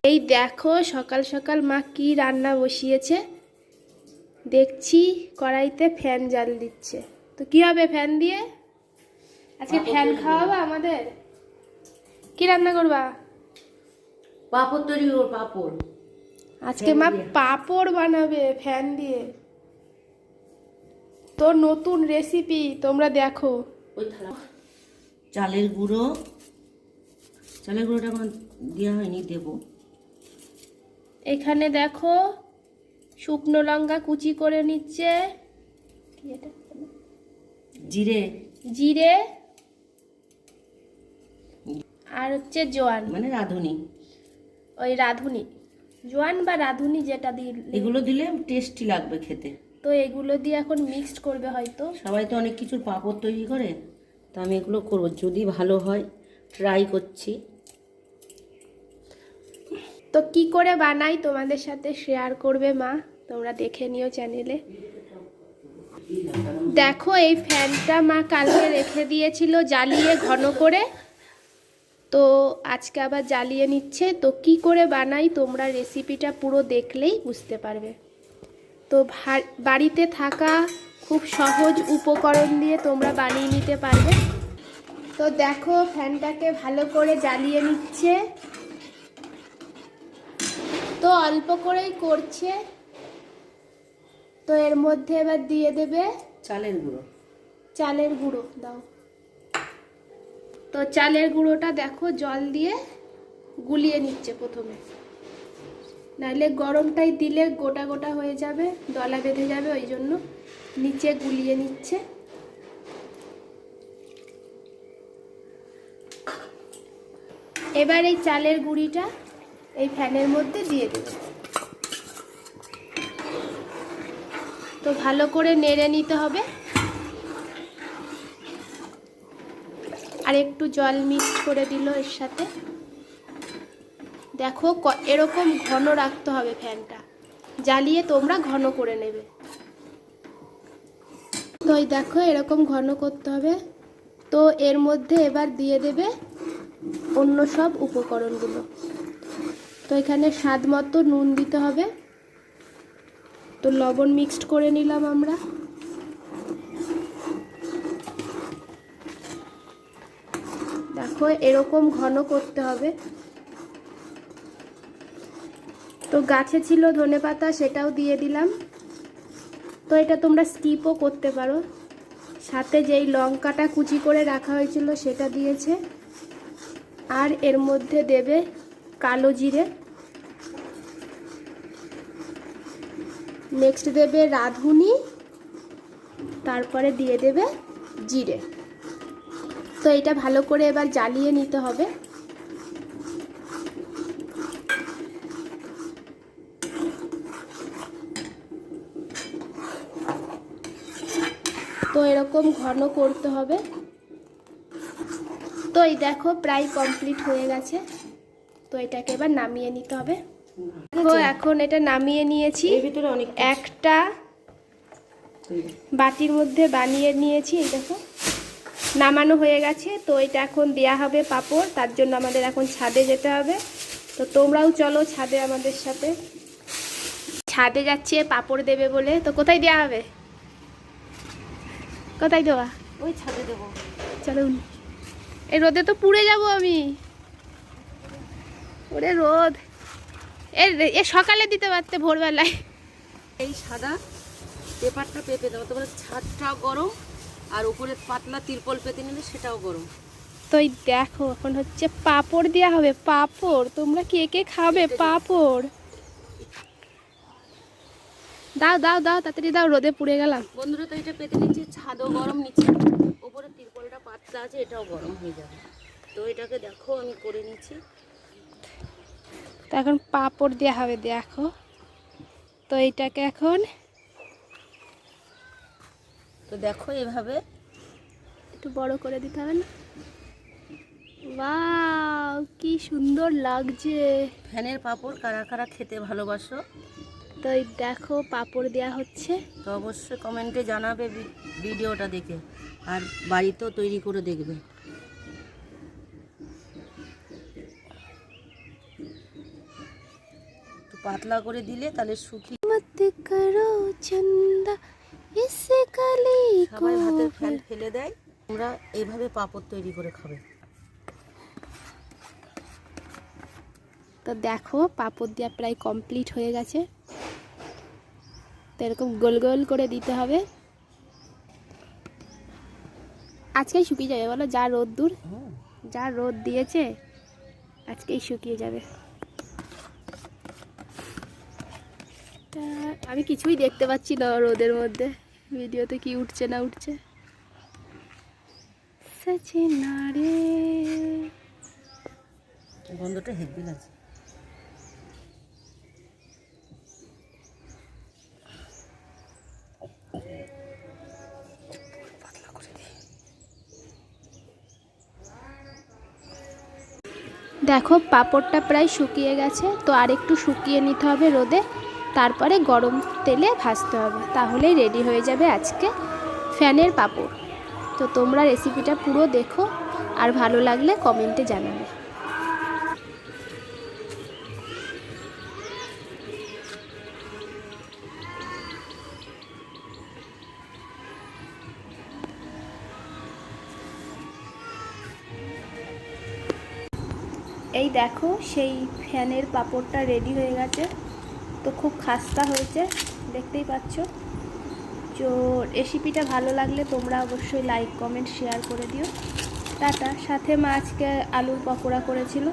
এই দেখো সকাল সকাল মা কি রান্না বসিয়েছে। দেখছি কড়াইতে ফ্যান জাল দিচ্ছে। তো কি হবে ফ্যান দিয়ে? আজকে ফ্যান খাওয়াবা আমাদের? কি রান্না করবা? পাপড় তৈরি করবো, পাপড়। আজকে মা পাপড় বানাবে ফ্যান দিয়ে। তো নতুন রেসিপি তোমরা দেখো। ওই থালা চালের গুঁড়োটা এখন দেওয়া হয়নি, দেবো। এখানে দেখো শুকনো লঙ্কা কুচি করে নিচ্ছে, জিরে জিরে আর হচ্ছে জোয়ান, মানে রাঁধুনি। ওই রাঁধুনি, জোয়ান বা রাঁধুনি যেটা দিয়ে, এগুলো দিলে টেস্টি লাগবে খেতে। তো এগুলো দিয়ে এখন মিক্সড করবে হয়তো। সবাই তো অনেক কিছুর পাপড় তৈরি করে, তো আমি এগুলো করবো, যদি ভালো হয় ট্রাই করছি। তো কি করে বানাই তোমাদের সাথে শেয়ার করবে মা, তোমরা দেখে নিও চ্যানেলে। দেখো এই ফ্যানটা মা কালকে রেখে দিয়েছিল জ্বালিয়ে ঘন করে, তো আজকে আবার জ্বালিয়ে নিচ্ছে। তো কি করে বানাই তোমরা রেসিপিটা পুরো দেখলেই বুঝতে পারবে। তো বাড়িতে থাকা খুব সহজ উপকরণ দিয়ে তোমরা বানিয়ে নিতে পারবে। তো দেখো ফ্যানটাকে ভালো করে জ্বালিয়ে নিচ্ছে, তো অল্প করেই করছে। তো এর মধ্যে এবার দিয়ে দেবে চালের গুঁড়ো দাও। তো চালের গুঁড়োটা দেখো জল দিয়ে গুলিয়ে নিচ্ছে প্রথমে, নাহলে গরমটাই দিলে গোটা গোটা হয়ে যাবে, দলা বেঁধে যাবে, ওই জন্য নিচে গুলিয়ে নিচ্ছে। এবার এই চালের গুঁড়িটা এই ফ্যানের মধ্যে দিয়ে দেবে। তো ভালো করে নেড়ে নিতে হবে, আর একটু জল মিক্স করে দিল এর সাথে। দেখো এরকম ঘন রাখতে হবে ফ্যানটা, জ্বালিয়ে তোমরা ঘন করে নেবে। তো এই দেখো এরকম ঘন করতে হবে। তো এর মধ্যে এবার দিয়ে দেবে অন্য সব উপকরণগুলো। তো এখানে স্বাদ মতো নুন দিতে হবে। তো লবণ মিক্সড করে নিলাম আমরা। দেখো এরকম ঘন করতে হবে। তো গাছে ছিল ধনেপাতা, সেটাও দিয়ে দিলাম। তো এটা তোমরা স্কিপও করতে পারো। সাথে যেই লঙ্কাটা কুচি করে রাখা হয়েছিল সেটা দিয়েছে, আর এর মধ্যে দেবে কালো জিরে, নেক্সট দেবে রাঁধুনি, তারপরে দিয়ে দেবে জিরে। তো এটা ভালো করে এবার জ্বালিয়ে নিতে হবে। তো এরকম ঘন করতে হবে। তো এই দেখো প্রায় কমপ্লিট হয়ে গেছে। তো এটাকে এবার নামিয়ে নিতে হবে। দেখো এখন এটা নামিয়ে নিয়েছি, একটা বাটির মধ্যে বানিয়ে নিয়েছি। এই দেখো নামানো হয়ে গেছে। তো এটা এখন দেয়া হবে পাঁপড়, তার জন্য আমাদের এখন ছাদে যেতে হবে। তো তোমরাও চলো ছাদে আমাদের সাথে। ছাদে যাচ্ছে পাঁপড় দেবে বলে। তো কোথায় দেওয়া হবে? কোথায় দেওয়া? ওই ছাদে দেবো। চলুন। এই রোদে তো পুড়ে যাব আমি। ওরে রোদ, এ সকালে দিতে পারতে ভোরবেলায়। এই সাদা পেপারটা পেপে দেবো, তারপরে ছাদটাও গরম, আর উপরে পাতলা তিরপল পেতে নিলে সেটাও গরম। তো এই দেখো এখন হচ্ছে পাঁপড় দেওয়া হবে। পাঁপড় তোমরা কে কে খাবে পাঁপড়? দাও দাও দাও তাড়াতাড়ি দাও, রোদে পুড়ে গেলাম। বন্ধুরা তো এটা পেতে নিচ্ছে, ছাদও গরম নিচ্ছে, উপরে তিরপলটা পাতলা আছে, এটাও গরম হয়ে যাবে। তো এটাকে দেখো আমি করে নিচ্ছি। তো এখন পাঁপড় দেওয়া হবে দেখো। তো এইটাকে এখন তো দেখো এভাবে একটু বড় করে দিতে হবে না? ওয়াও কি সুন্দর লাগছে। ফ্যানের পাঁপড় কারা কারা খেতে ভালোবাসো? তো এই দেখো পাঁপড় দেওয়া হচ্ছে। তো অবশ্যই কমেন্টে জানাবে ভিডিওটা দেখে, আর বাড়িতেও তৈরি করে দেখবে। পাতলা করে দিলে তাহলে শুকিয়ে मत करो चंदा इस कली को। সবাই ভাতের ফ্যান ফেলে দেয়, তোমরা এইভাবে পাঁপড় তৈরি করে খাবে। তো দেখো পাঁপড় দেওয়া প্রায় কমপ্লিট হয়ে গেছে। তো এরকম গোল গোল করে দিতে হবে। আজকেই শুকিয়ে যাবে বলো, যা রোদ্দুর, যা রোদ দিয়েছে আজকেই শুকিয়ে যাবে। তা আমি কিছুই দেখতে পাচ্ছি না রোদের মধ্যে, ভিডিওতে কি উঠছে না উঠছে। সচিনা রে, গন্ধটা হেভি লাগছে। দেখো পাঁপড়টা প্রায় শুকিয়ে গেছে। তো আর একটু শুকিয়ে নিতে হবে রোদে, তারপরে গরম তেলে ভাজতে হবে, তাহলেই রেডি হয়ে যাবে আজকে ফ্যানের পাঁপড়। তো তোমরা রেসিপিটা পুরো দেখো, আর ভালো লাগলে কমেন্টে জানাবে। এই দেখো সেই ফ্যানের পাঁপড়টা রেডি হয়ে গেছে। তো খুব খাস্তা হয়েছে, দেখতেই পাচ্ছ। তো রেসিপিটা ভালো লাগলে তোমরা অবশ্যই লাইক কমেন্ট শেয়ার করে দিও। টাটা। সাথে মা আজকে আলুর পকোড়া করেছিল।